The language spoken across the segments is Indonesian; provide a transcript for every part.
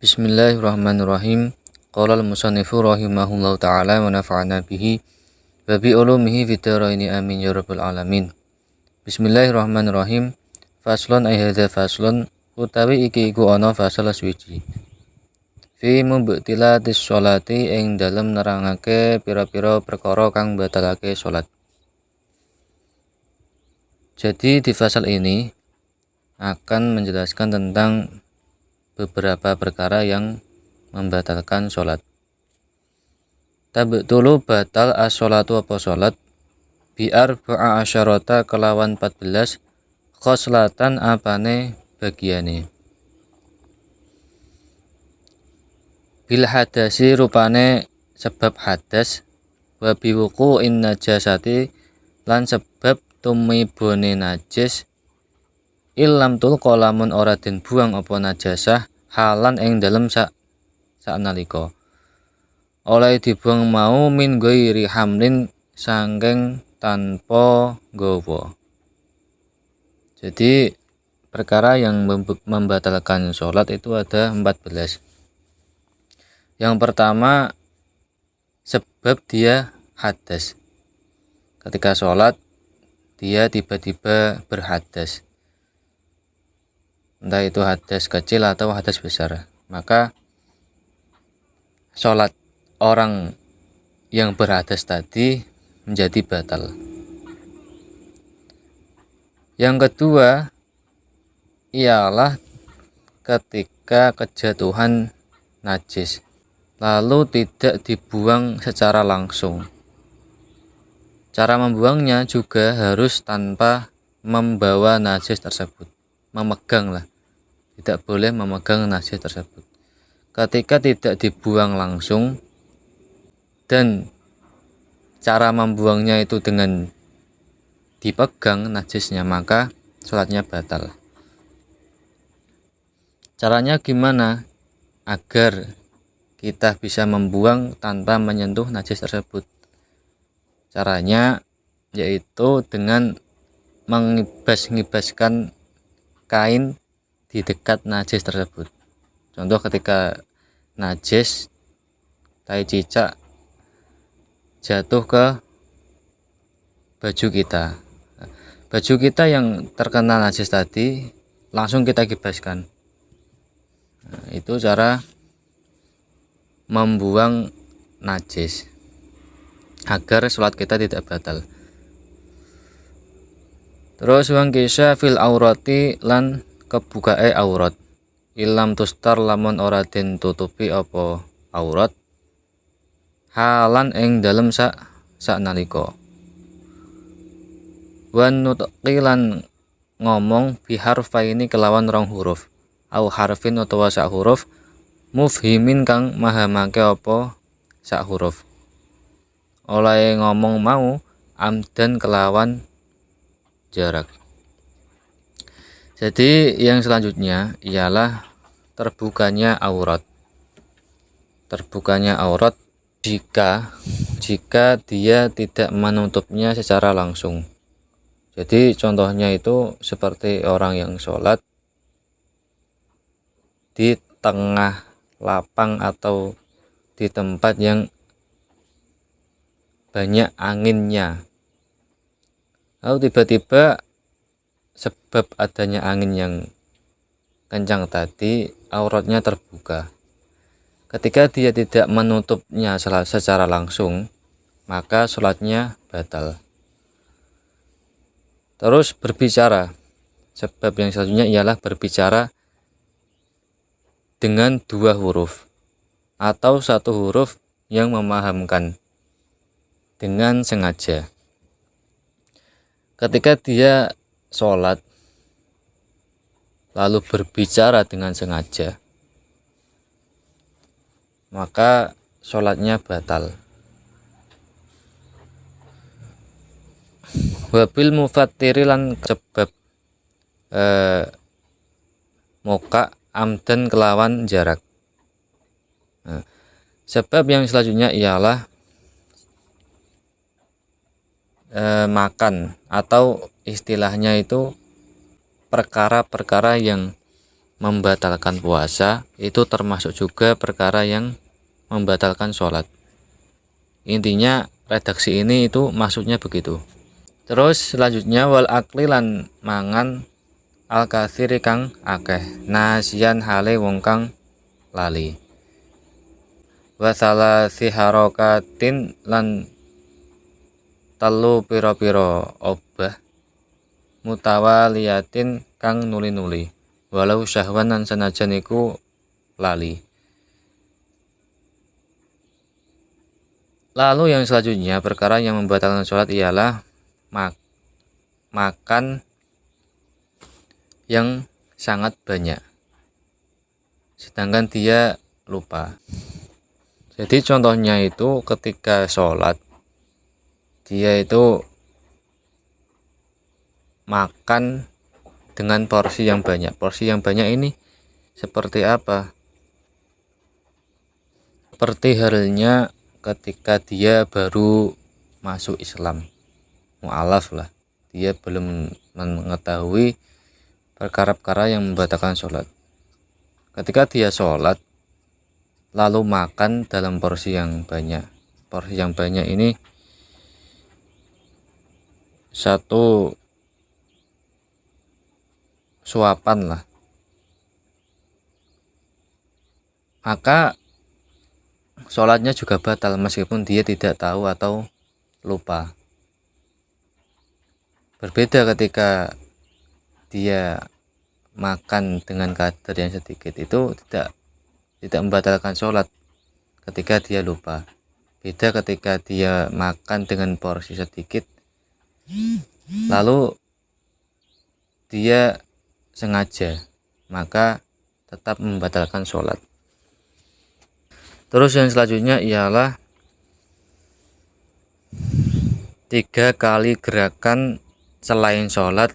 Bismillahirrahmanirrahim. Qala al-musannifu rahimahullahu ta'ala wa nafa'ana bihi wa bi ulumihi fid dharaini amin ya rabbal alamin. Bismillahirrahmanirrahim. Faslun ay hadza faslun utawi iki iku ana fasal suci. Fi mubtilatis sholati ing dalem nerangake pira-pira perkara kang batalake salat. Jadi di fasal ini akan menjelaskan tentang beberapa perkara yang membatalkan sholat. Tabtulu batal as-sholatu apa sholat biar ba'a asyarata kelawan 14 khoslatan apane bagiane. Bil hadasi rupane sebab hadas wa biwuku in najasati lan sebab tumibone najis ilam tulqa lamun ora den buang apa najasah halan ing dalem saknalika oleh dibuang mau min ghairi hamlin sangking tanpa nggawa. Jadi perkara yang membatalkan sholat itu ada 14. Yang pertama sebab dia hadas. Ketika sholat dia tiba-tiba berhadas, entah itu hadas kecil atau hadas besar, maka sholat orang yang berhadas tadi menjadi batal. Yang kedua ialah ketika kejatuhan najis lalu tidak dibuang secara langsung. Cara membuangnya juga harus tanpa membawa najis tersebut, memeganglah. Tidak boleh memegang najis tersebut. Ketika tidak dibuang langsung dan cara membuangnya itu dengan dipegang najisnya, maka sholatnya batal. Caranya gimana agar kita bisa membuang tanpa menyentuh najis tersebut? Caranya yaitu dengan mengibas-ngibaskan kain di dekat najis tersebut. Contoh ketika najis tai cicak jatuh ke baju kita. Baju kita yang terkena najis tadi langsung kita kibaskan. Nah, itu cara membuang najis agar sholat kita tidak batal. Terus wang kisah fil aurati lan kebukae aurat ilam tustar lamun ora den tutupi apa aurat halan ing dalem saknalika wan nutqilan ngomong biharfaini kelawan rong huruf au harfin utawa sak huruf mufhimin kang mahamake apa sak huruf. Oleh ngomong mau amdan kelawan jarak. Jadi yang selanjutnya ialah terbukanya aurat. Terbukanya aurat jika dia tidak menutupnya secara langsung. Jadi contohnya itu seperti orang yang sholat di tengah lapang atau di tempat yang banyak anginnya. Lalu tiba-tiba sebab adanya angin yang kencang tadi auratnya terbuka. Ketika dia tidak menutupnya secara langsung, maka sholatnya batal. Terus berbicara. Sebab yang selanjutnya ialah berbicara dengan dua huruf atau satu huruf yang memahamkan dengan sengaja. Ketika dia sholat lalu berbicara dengan sengaja, maka sholatnya batal. Wabil mufattiri lan sebab moka amdan kelawan jarak. Nah, sebab yang selanjutnya ialah makan atau istilahnya itu perkara-perkara yang membatalkan puasa, itu termasuk juga perkara yang membatalkan sholat. Intinya redaksi ini itu maksudnya begitu. Terus selanjutnya wal akli lan mangan al katsiri kang akeh nasian hale wong kang lali. Wa salasi harokatin lan telu pira-pira obah mutawaliyatin kang nuli-nuli walau syahwanan sanajan iku lali. Lalu yang selanjutnya perkara yang membatalkan sholat ialah makan yang sangat banyak sedangkan dia lupa. Jadi contohnya itu ketika sholat dia itu makan dengan porsi yang banyak. Porsi yang banyak ini seperti apa? Seperti halnya ketika dia baru masuk Islam, mu'alaf lah, dia belum mengetahui perkara-perkara yang membatalkan sholat. Ketika dia sholat lalu makan dalam porsi yang banyak. Porsi yang banyak ini satu suapan lah, maka sholatnya juga batal meskipun dia tidak tahu atau lupa. Berbeda ketika dia makan dengan kadar yang sedikit, itu tidak membatalkan sholat ketika dia lupa. Beda ketika dia makan dengan porsi sedikit lalu dia sengaja, maka tetap membatalkan sholat. Terus yang selanjutnya ialah 3 kali gerakan selain sholat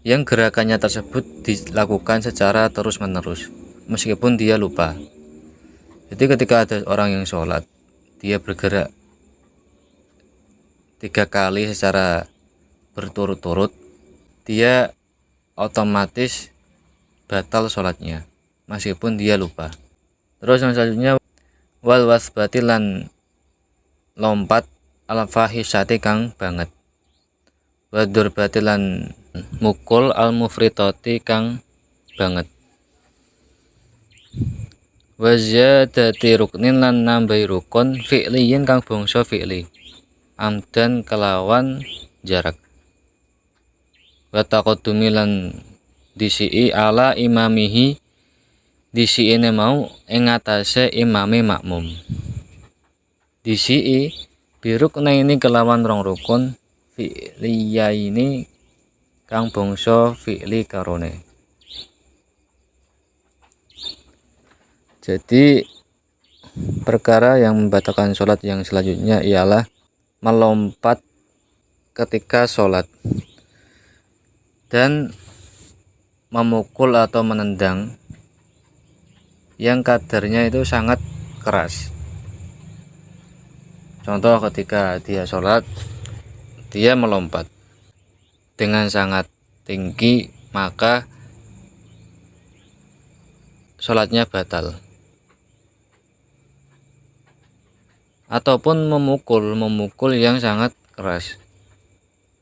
yang gerakannya tersebut dilakukan secara terus-menerus meskipun dia lupa. Jadi ketika ada orang yang sholat, dia bergerak 3 kali secara berturut-turut, dia otomatis batal sholatnya meskipun dia lupa. Terus yang selanjutnya wal wasbati lan lompat al fahisyati kang banget, wa durbati lan mukul al mufritati kang banget, wa ziyadati ruknin lan nambahi rukun fi'liyin kang bangsa fi'li amdan kelawan jarak, wa taqaddumi lan disii ala imamihi disiine mau ing atase imame makmum. Disii birukna ini kelawan rong rukun fi'liya ini kang bangsa fi'li karone. Jadi perkara yang membatalkan sholat yang selanjutnya ialah melompat ketika sholat dan memukul atau menendang yang kadarnya itu sangat keras. Contoh ketika dia sholat, dia melompat dengan sangat tinggi, maka sholatnya batal. Ataupun memukul yang sangat keras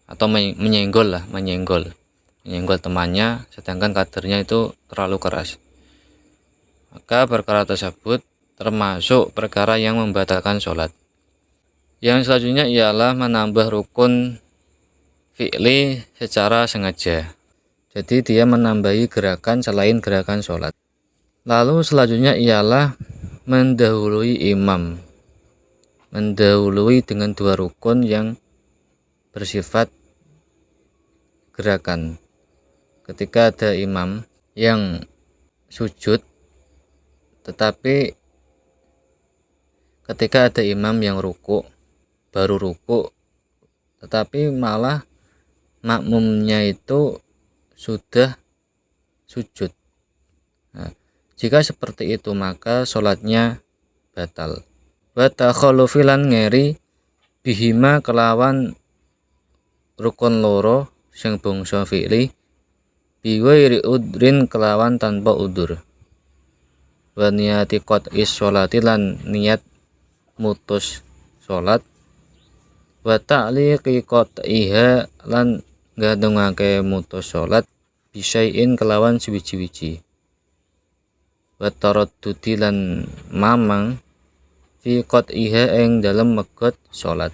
atau menyenggol temannya sedangkan kadarnya itu terlalu keras, maka perkara tersebut termasuk perkara yang membatalkan sholat. Yang selanjutnya ialah menambah rukun fi'li secara sengaja. Jadi dia menambahi gerakan selain gerakan sholat. Lalu selanjutnya ialah mendahului imam, mendahului dengan 2 rukun yang bersifat gerakan. Ketika ada imam yang sujud, tetapi ketika ada imam yang baru ruku, tetapi malah makmumnya itu sudah sujud. Nah, jika seperti itu maka sholatnya batal. Wa takhallufi lan ngeri bihima kelawan rukun loro sing bangsa fi'li Biwairi udrin kelawan tanpa udur. Wa niyati qot'is sholati lan niat mutus sholat. Wa ta'liqi qot'iha lan gandungake mutus sholat bisyai'in kelawan suwiji-wiji. Wa taraddudi lan mamang fi qot'iha ing dalam megot sholat.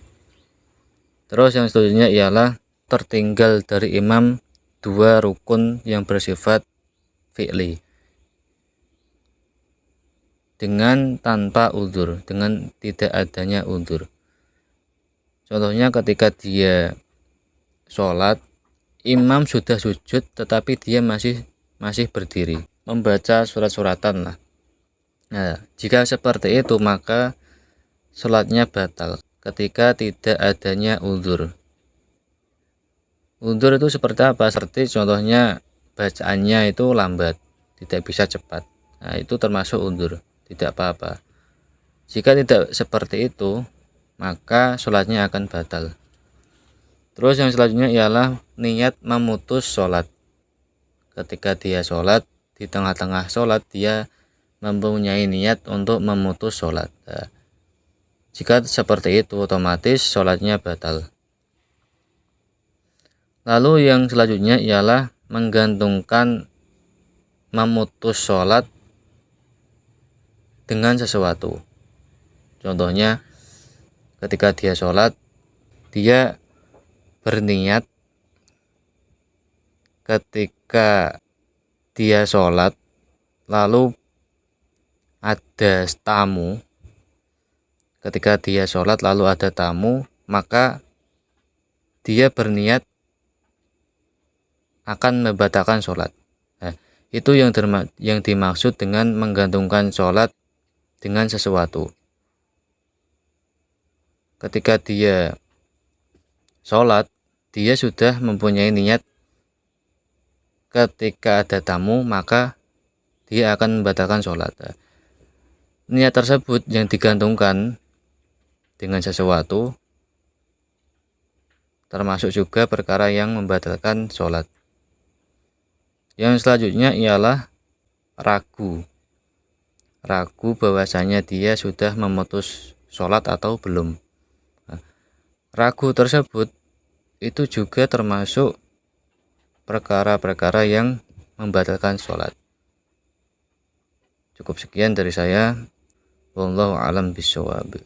Terus yang selanjutnya ialah tertinggal dari imam dua rukun yang bersifat fi'li dengan tanpa udzur, dengan tidak adanya udzur. Contohnya ketika dia sholat, imam sudah sujud tetapi dia masih berdiri membaca surat-suratan lah. Nah, jika seperti itu maka sholatnya batal ketika tidak adanya udzur. Udzur itu seperti apa? Seperti contohnya bacaannya itu lambat, tidak bisa cepat. Nah, itu termasuk udzur, tidak apa-apa. Jika tidak seperti itu, maka sholatnya akan batal. Terus yang selanjutnya ialah niat memutus sholat. Ketika dia sholat, di tengah-tengah sholat dia mempunyai niat untuk memutus sholat. Nah, jika seperti itu otomatis sholatnya batal. Lalu yang selanjutnya ialah menggantungkan memutus sholat dengan sesuatu. Contohnya ketika dia sholat, dia berniat ketika dia sholat lalu ada tamu. Ketika dia sholat lalu ada tamu, maka dia berniat akan membatalkan sholat. Nah, itu yang dimaksud dengan menggantungkan sholat dengan sesuatu. Ketika dia sholat, dia sudah mempunyai niat ketika ada tamu maka dia akan membatalkan sholat. Nah, niat tersebut yang digantungkan dengan sesuatu termasuk juga perkara yang membatalkan sholat. Yang selanjutnya ialah ragu bahwasanya dia sudah memutus sholat atau belum. Nah, ragu tersebut itu juga termasuk perkara-perkara yang membatalkan sholat. Cukup sekian dari saya. Wallahu a'lam bishawab.